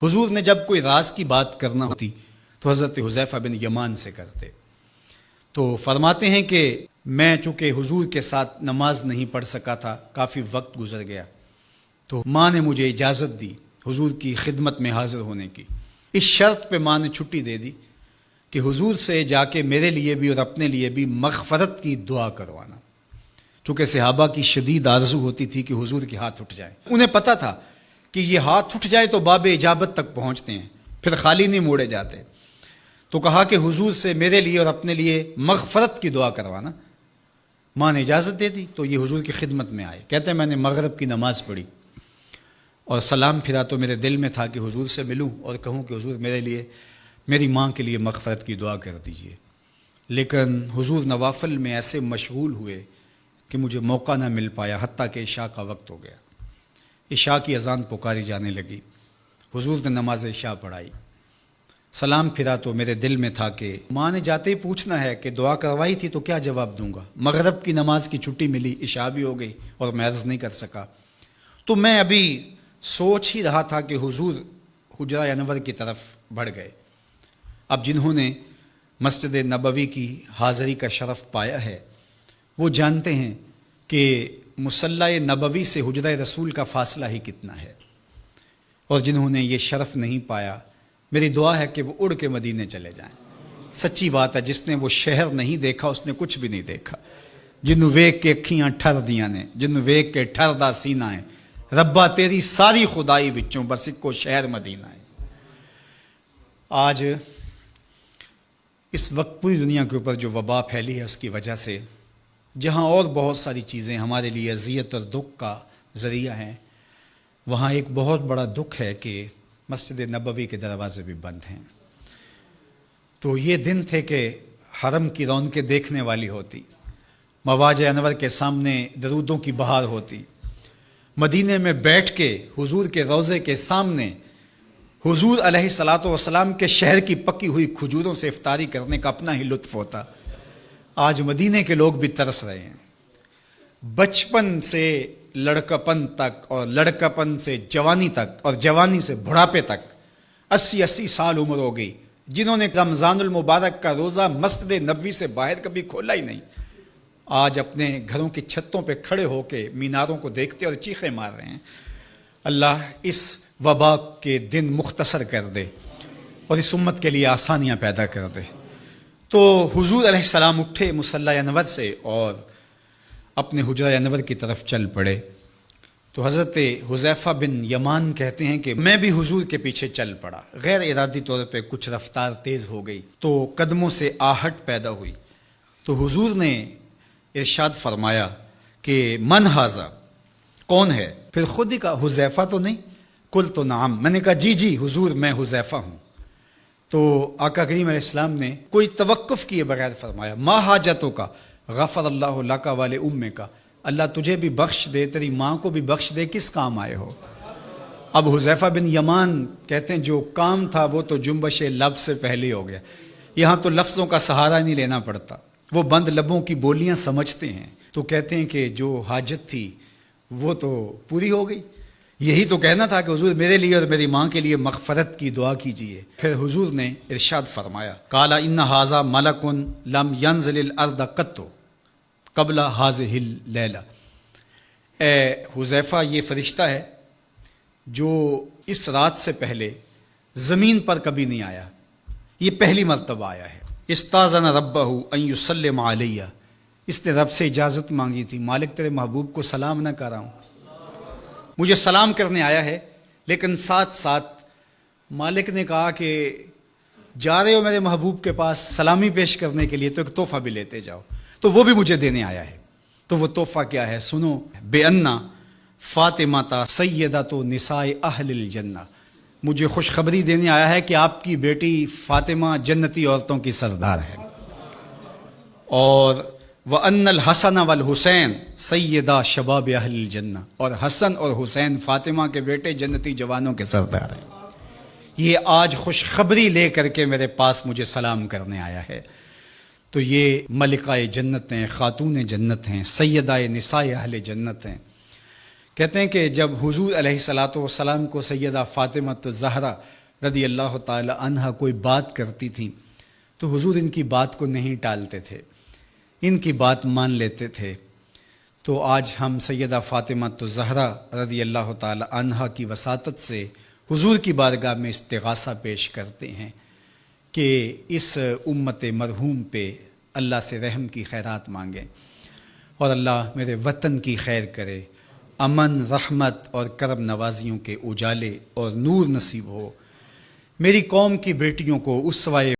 حضور نے جب کوئی راز کی بات کرنا ہوتی تو حضرت حذیفہ بن یمان سے کرتے۔ تو فرماتے ہیں کہ میں چونکہ حضور کے ساتھ نماز نہیں پڑھ سکا تھا، کافی وقت گزر گیا، تو ماں نے مجھے اجازت دی حضور کی خدمت میں حاضر ہونے کی۔ اس شرط پہ ماں نے چھٹی دے دی کہ حضور سے جا کے میرے لیے بھی اور اپنے لیے بھی مغفرت کی دعا کروانا، چونکہ صحابہ کی شدید آرزو ہوتی تھی کہ حضور کے ہاتھ اٹھ جائے۔ انہیں پتہ تھا کہ یہ ہاتھ اٹھ جائے تو باب اجابت تک پہنچتے ہیں، پھر خالی نہیں موڑے جاتے۔ تو کہا کہ حضور سے میرے لیے اور اپنے لیے مغفرت کی دعا کروانا۔ ماں نے اجازت دے دی تو یہ حضور کی خدمت میں آئے۔ کہتے ہیں میں نے مغرب کی نماز پڑھی اور سلام پھرا تو میرے دل میں تھا کہ حضور سے ملوں اور کہوں کہ حضور میرے لیے، میری ماں کے لیے مغفرت کی دعا کر دیجئے، لیکن حضور نوافل میں ایسے مشغول ہوئے کہ مجھے موقع نہ مل پایا، حتیٰ کہ عشاء کا وقت ہو گیا۔ عشاء کی اذان پکاری جانے لگی، حضور نے نماز عشاء پڑھائی، سلام پھرا تو میرے دل میں تھا کہ ماں نے جاتے ہی پوچھنا ہے کہ دعا کروائی تھی تو کیا جواب دوں گا۔ مغرب کی نماز کی چھٹی ملی، عشاء بھی ہو گئی اور میں عرض نہیں کر سکا۔ تو میں ابھی سوچ ہی رہا تھا کہ حضور حجرہ انور کی طرف بڑھ گئے۔ اب جنہوں نے مسجد نبوی کی حاضری کا شرف پایا ہے وہ جانتے ہیں کہ مصلی نبوی سے حجرہ رسول کا فاصلہ ہی کتنا ہے، اور جنہوں نے یہ شرف نہیں پایا میری دعا ہے کہ وہ اڑ کے مدینے چلے جائیں۔ سچی بات ہے، جس نے وہ شہر نہیں دیکھا اس نے کچھ بھی نہیں دیکھا۔ جنوں ویک کے اکھیاں ٹھر دیاں نے، جنوں ویک کے ٹھر دا سینہ ہے، ربا تیری ساری خدائی وچوں بس اکو شہر مدینہ ہے۔ آج اس وقت پوری دنیا کے اوپر جو وبا پھیلی ہے اس کی وجہ سے جہاں اور بہت ساری چیزیں ہمارے لیے اذیت اور دکھ کا ذریعہ ہیں، وہاں ایک بہت بڑا دکھ ہے کہ مسجد نبوی کے دروازے بھی بند ہیں۔ تو یہ دن تھے کہ حرم کی رونقیں دیکھنے والی ہوتی، مواج انور کے سامنے درودوں کی بہار ہوتی، مدینے میں بیٹھ کے حضور کے روضے کے سامنے حضور علیہ الصلاۃ والسلام کے شہر کی پکی ہوئی کھجوروں سے افطاری کرنے کا اپنا ہی لطف ہوتا۔ آج مدینے کے لوگ بھی ترس رہے ہیں۔ بچپن سے لڑکپن تک اور لڑکپن سے جوانی تک اور جوانی سے بڑھاپے تک 80 سال عمر ہو گئی، جنہوں نے رمضان المبارک کا روزہ مسجد نبوی سے باہر کبھی کھولا ہی نہیں، آج اپنے گھروں کی چھتوں پہ کھڑے ہو کے میناروں کو دیکھتے اور چیخیں مار رہے ہیں۔ اللہ اس وبا کے دن مختصر کر دے اور اس امت کے لیے آسانیاں پیدا کر دے۔ تو حضور علیہ السلام اٹھے مصلی انور سے اور اپنے حجرہ انور کی طرف چل پڑے۔ تو حضرت حذیفہ بن یمان کہتے ہیں کہ میں بھی حضور کے پیچھے چل پڑا، غیر ارادی طور پہ کچھ رفتار تیز ہو گئی تو قدموں سے آہٹ پیدا ہوئی۔ تو حضور نے ارشاد فرمایا کہ من ھذا، کون ہے؟ پھر خود ہی کہا حذیفہ تو نہیں؟ قلت تو نعم، میں نے کہا جی جی حضور میں حذیفہ ہوں۔ تو آقا کریم علیہ السلام نے کوئی توقف کیے بغیر فرمایا ما حاجتوں کا غفر اللہ لک والے امے کا، اللہ تجھے بھی بخش دے، تیری ماں کو بھی بخش دے، کس کام آئے ہو؟ اب حذیفہ بن یمان کہتے ہیں جو کام تھا وہ تو جنبش لب سے پہلے ہو گیا، یہاں تو لفظوں کا سہارا نہیں لینا پڑتا، وہ بند لبوں کی بولیاں سمجھتے ہیں۔ تو کہتے ہیں کہ جو حاجت تھی وہ تو پوری ہو گئی، یہی تو کہنا تھا کہ حضور میرے لیے اور میری ماں کے لیے مغفرت کی دعا کیجیے۔ پھر حضور نے ارشاد فرمایا قال ان ھذا ملک لم ینزل الارض قط قبل ھذہ اللیلہ، اے حذیفہ یہ فرشتہ ہے جو اس رات سے پہلے زمین پر کبھی نہیں آیا، یہ پہلی مرتبہ آیا ہے۔ استاذن ربہ ان یسلم علیہ، اس نے رب سے اجازت مانگی تھی، مالک تیرے محبوب کو سلام نہ کر رہا ہوں، مجھے سلام کرنے آیا ہے، لیکن ساتھ ساتھ مالک نے کہا کہ جا رہے ہو میرے محبوب کے پاس سلامی پیش کرنے کے لیے تو ایک تحفہ بھی لیتے جاؤ، تو وہ بھی مجھے دینے آیا ہے۔ تو وہ تحفہ کیا ہے سنو، بے انا فاطمہ سیدۃ نساء اہل الجنہ، مجھے خوشخبری دینے آیا ہے کہ آپ کی بیٹی فاطمہ جنتی عورتوں کی سردار ہے، اور وَأَنَّ الْحَسَنَ وَالْحُسَيْنَ سَيِّدَا شَبَابِ اہل الجنہ، اور حسن اور حسین فاطمہ کے بیٹے جنتی جوانوں کے سردار ہیں۔ یہ آج خوشخبری لے کر کے میرے پاس مجھے سلام کرنے آیا ہے۔ تو یہ ملکہ جنت ہیں، خاتون جنت ہیں، سیدہ نساء اہل جنت ہیں۔ کہتے ہیں کہ جب حضور علیہ الصلاۃ والسلام کو سیدہ فاطمہ الزہرا رضی اللہ تعالی عنہا کوئی بات کرتی تھی تو حضور ان کی بات کو نہیں ٹالتے تھے، ان کی بات مان لیتے تھے۔ تو آج ہم سیدہ فاطمہ الزہرا رضی اللہ تعالی عنہا کی وساطت سے حضور کی بارگاہ میں استغاثہ پیش کرتے ہیں کہ اس امت مرحوم پہ اللہ سے رحم کی خیرات مانگیں اور اللہ میرے وطن کی خیر کرے، امن، رحمت اور کرم نوازیوں کے اجالے اور نور نصیب ہو، میری قوم کی بیٹیوں کو اسوہ